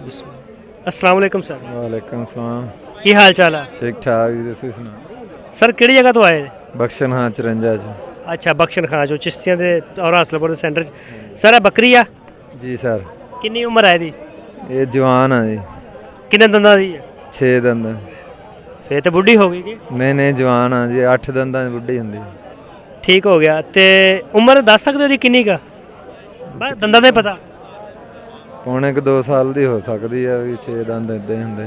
अस्सलाम वालेकुम सर। वालेकुम सलाम। की हाल चाल है? ठीक ठाक जी, तुसीं सुनाओ? सर किहड़ी जगह तो आए? बख्शन हाँ 54 च। अच्छा बख्शन खां जो चिश्तियां दे और हासलपुर दे सेंटर सर बकरी आ? जी सर। किन्नी उम्र है दी? ये जवान है जी। किन्ने दंदां दी है? 6 दंद। फिर तो बुढ़ी हो गई कि? नहीं नहीं जवान हाँ जी, 8 दंदां दी बुढ़ी हुंदी। ठीक हो गया। ते उम्र दस सकदे हो दी किन्नी का? बस दंदां दे पता। पौने 2 साल दी हो सकती है, भी 6 दंद इदां ही हुंदे।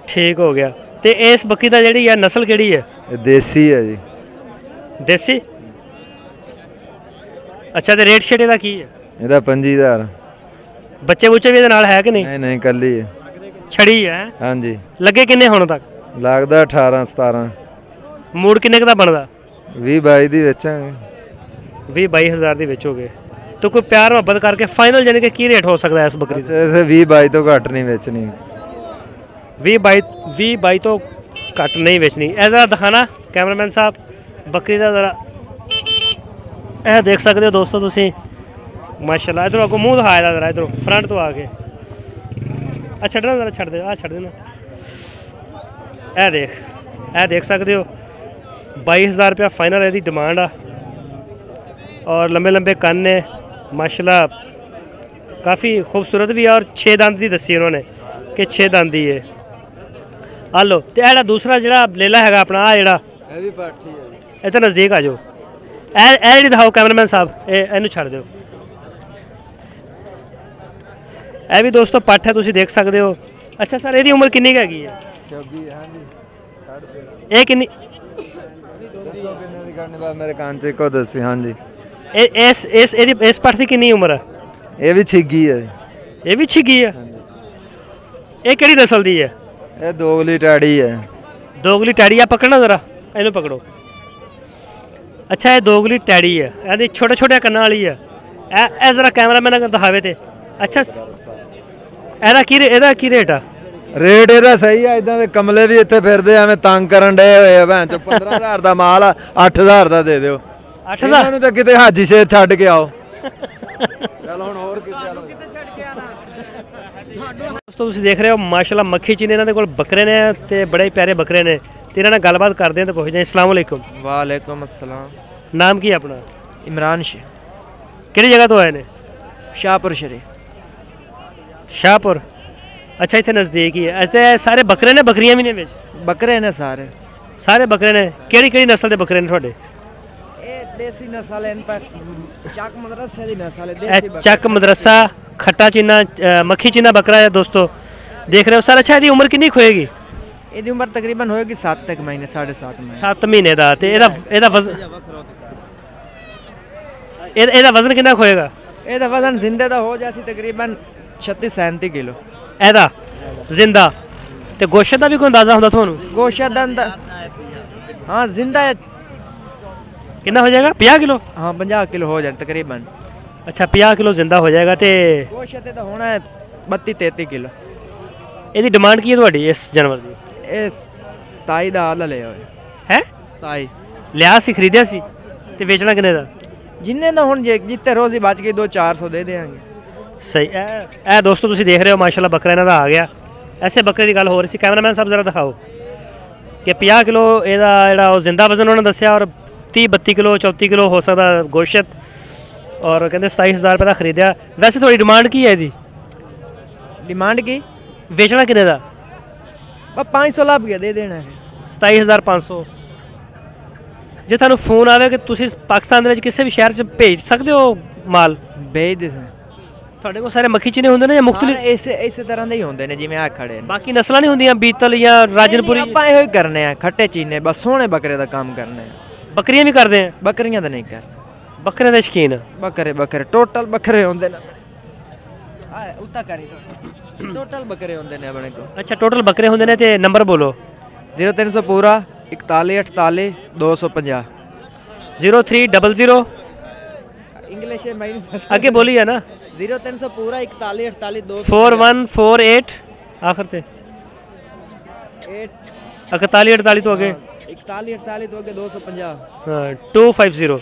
ठीक हो गया। ते इस बकरी दा जेहड़ी है नस्ल केहड़ी है? ये देसी है जी। देसी? अच्छा ते रेट शेट दा की है? ਇਹਦਾ 5000। बच्चे बुच्चे भी ਇਹਦੇ ਨਾਲ ਹੈ कि नहीं? नहीं नहीं ਕੱਲੀ है। छड़ी है? हाँ जी। ਲੱਗੇ ਕਿੰਨੇ ਹੁਣ ਤੱਕ? ਲੱਗਦਾ 18 17। ਮੂਡ ਕਿੰਨੇ ਕੁ ਦਾ ਬਣਦਾ? 20 22 ਦੀ ਵੇਚਾਂਗੇ। 20 22 ਹਜ਼ਾਰ ਦੇ ਵਿੱਚ ਹੋ ਗਏ। तो कोई प्यार मोहब्बत करके फाइनल यानी कि की रेट हो सकता है इस बकरी का? ऐसे 20 22 तो घट नहीं बेचनी। 20 22 तो घट नहीं बेचनी। ए जरा दिखाना कैमरामैन साहब बकरी का जरा ए देख सकते हो दोस्तों तुसी माशाल्लाह। इधरों अगों मुँह दिखाया जरा इधरों फ्रंट तो आके छड़ना जरा छड़ दे छड़ देना। ए देख सकते हो 22,000 रुपया फाइनल इसकी डिमांड आ और लंबे लंबे कन्न ने माशाल्लाह काफ़ी खूबसूरत भी है और 6 दंद की दसी उन्होंने कि 6 दंद ही है। हलो तो यह दूसरा जो लेला है अपना आ जड़ा इतना नज़दीक आ जाओ ए जी दिखाओ कैमरामैन साहब इनू छड़ दो। यह भी दोस्तों पट्ठ है तुम देख सकते हो। अच्छा सर यदी उम्र किन्नी हैगी है? ये किन्नी मेरे कान च को दसी। हाँ जी। इस पट्ठ की किन्नी उम्र है? ये भी छिगी है। ये भी छिगी है? ये केड़ी नस्ल दी है? ये दोगली टैडी है। दोगली टैडी है पकड़ना जरा इनू पकड़ो। अच्छा ये दोगली टैडी है यदि छोटे छोटे कन्ना वाली है ए जरा कैमरामैन अगर दिखावे ते। अच्छा ਇਹਦਾ ਕੀ ਰੇਟ ਆ? रेट ਇਹਦਾ ਸਹੀ ਆ। ਇਦਾਂ ਦੇ ਕਮਲੇ ਵੀ ਇੱਥੇ ਫਿਰਦੇ ਐਵੇਂ ਤੰਗ ਕਰਨ ਡਏ ਹੋਏ ਆ। ਭੈਣ ਚੋ 15000 ਦਾ ਮਾਲ ਆ 8000 ਦਾ ਦੇ ਦਿਓ। 8000 ਨੂੰ ਤਾਂ ਕਿਤੇ ਹਾਜੀ ਸ਼ੇਰ ਛੱਡ ਕੇ ਆਓ। ਚਲ ਹੁਣ ਹੋਰ ਕਿਸੇ ਵੱਲ ਦੋਸਤੋ ਤੁਸੀਂ ਦੇਖ ਰਹੇ ਹੋ ਮਾਸ਼ਾਅੱਲਾ ਮੱਖੀ ਚੀਨੇ ਇਹਨਾਂ ਦੇ ਕੋਲ ਬੱਕਰੇ ਨੇ ਤੇ ਬੜੇ ਹੀ ਪਿਆਰੇ ਬੱਕਰੇ ਨੇ ਤੇ ਇਹਨਾਂ ਨਾਲ ਗੱਲਬਾਤ ਕਰਦੇ ਹਾਂ ਤੇ ਪੁੱਛਦੇ ਹਾਂ। अस्सलाम वालेकुम। वालेकुम अस्सलाम। ਨਾਮ ਕੀ ਹੈ ਆਪਣਾ? इमरान शेख। ਕਿਹੜੀ ਜਗ੍ਹਾ ਤੋਂ ਆਏ ਨੇ? शाहपुर शरीफ। शाहपुर। अच्छा इतने नज़दीक ही है। ऐसे सारे बकरे ने बकरियां भी ने विच? बकरे ने सारे बकरे ने केड़ी केड़ी नस्ल के बकरे ने थोड़े? देसी नस्ल है इन पर चक मदरसा दी नस्ल है देसी बकरा। चक मदरसा खट्टा चीना मक्खी चीना बकरा है दोस्तों देख रहे हो सर। अच्छा इसकी उम्र कितनी होएगी? ਇਹਦੀ ਉਮਰ ਤਕਰੀਬਨ ਹੋਏਗੀ 7 ਤੱਕ ਮਹੀਨੇ 7.5 ਮਹੀਨੇ। 7 ਮਹੀਨੇ ਦਾ ਤੇ ਇਹਦਾ ਵਜ਼ਨ ਕਿੰਨਾ ਹੋਏਗਾ? ਇਹਦਾ ਵਜ਼ਨ ਜ਼ਿੰਦੇ ਦਾ ਹੋ ਜਾਸੀ ਤਕਰੀਬਨ 36 37 ਕਿਲੋ। ਇਹਦਾ ਜ਼ਿੰਦਾ ਤੇ ਗੋਸ਼ਤ ਦਾ ਵੀ ਕੋਈ ਅੰਦਾਜ਼ਾ ਹੁੰਦਾ ਤੁਹਾਨੂੰ? ਗੋਸ਼ਤ ਦਾ ਹਾਂ ਜ਼ਿੰਦਾ कितना हो जाएगा? 50 किलो? हाँ 50 किलो हो जाए तकरीबन। अच्छा 50 किलो जिंदा हो जाएगा तो गोश्त तो होना है 32-33 किलो। ਇਹਦੀ डिमांड की है ਤੁਹਾਡੀ इस जानवर ਦੀ? ਇਹ 27 ਦਾ ਆਲਾ ਲਿਆ ਹੋਇਆ ਹੈ। 27 ਲਿਆ ਸੀ ਖਰੀਦਿਆ ਸੀ ਤੇ ਵੇਚਣਾ ਕਿੰਨੇ ਦਾ? ਜਿੰਨੇ ਦਾ ਹੁਣ ਜਿੱਤੇ ਰੋਜ਼ੀ ਬਚ ਗਈ 2-400 ਦੇ ਦੇਾਂਗੇ। ਸਹੀ ਇਹ ਦੋਸਤੋ ਤੁਸੀਂ ਦੇਖ ਰਹੇ ਹੋ ਮਾਸ਼ਾਅੱਲਾ ਬੱਕਰਾ ਇਹਨਾਂ ਦਾ ਆ ਗਿਆ। ਐਸੇ ਬੱਕਰੇ ਦੀ ਗੱਲ ਹੋ ਰਹੀ ਸੀ। ਕੈਮਰਾਮੈਨ ਸਾਹਿਬ ਜ਼ਰਾ ਦਿਖਾਓ ਕਿ 50 ਕਿਲੋ ਇਹਦਾ ਜਿਹੜਾ ਉਹ ਜ਼ਿੰਦਾ ਵਜ਼ਨ ਉਹਨਾਂ ਨੇ ਦੱਸਿਆ और 30-32 किलो 34 किलो हो सकता गोश्त और कहते 27,000 रुपये का खरीदा। वैसे थोड़ी डिमांड की है जी? डिमांड की बेचना कितने का? 500 लाभ गया दे देना है। 27,500। जे थानू फोन आवे कि तुसी पाकिस्तान दे किसी भी शहर च भेज सकते हो माल? भेज दे ਤੁਹਾਡੇ ਕੋਲ ਸਾਰੇ ਮੱਖੀ ਚੀਨੇ ਹੁੰਦੇ ਨੇ ਜਾਂ ਮੁਖਤਲਿਫ? ਇਸੇ ਤਰ੍ਹਾਂ ਦੇ ਹੀ ਹੁੰਦੇ ਨੇ ਜਿਵੇਂ ਆ ਖੜੇ ਨੇ। ਬਾਕੀ ਨਸਲਾਂ ਨਹੀਂ ਹੁੰਦੀਆਂ ਬੀਤਲ ਜਾਂ ਰਾਜਨਪੁਰੀ? ਆਪਾਂ ਇਹੋ ਹੀ ਕਰਨੇ ਆ ਖੱਟੇ ਚੀਨੇ ਬਸ ਸੋਹਣੇ ਬੱਕਰੇ ਦਾ ਕੰਮ ਕਰਨੇ ਆ। ਬੱਕਰੀਆਂ ਵੀ ਕਰਦੇ ਆ? ਬੱਕਰੀਆਂ ਦਾ ਨਹੀਂ ਕਰ। ਬੱਕਰੇ ਦੇ ਸ਼ੌਕੀਨ? ਬੱਕਰੇ ਟੋਟਲ ਬੱਕਰੇ ਹੁੰਦੇ ਨੇ। ਆ ਉੱਤਾ ਕਰੀ ਟੋਟਲ ਬੱਕਰੇ ਹੁੰਦੇ ਨੇ ਆਪਣੇ ਕੋਲ। ਅੱਛਾ ਟੋਟਲ ਬੱਕਰੇ ਹੁੰਦੇ ਨੇ ਤੇ ਨੰਬਰ ਬੋਲੋ। 0300 ਪੂਰਾ 4148 250 0300 इंग्लिश है मैं आगे बोलिए ना। 0300 पूरा 4148 2 4148 आखिर थे 4148 तो आगे 4148 तो आगे 250 250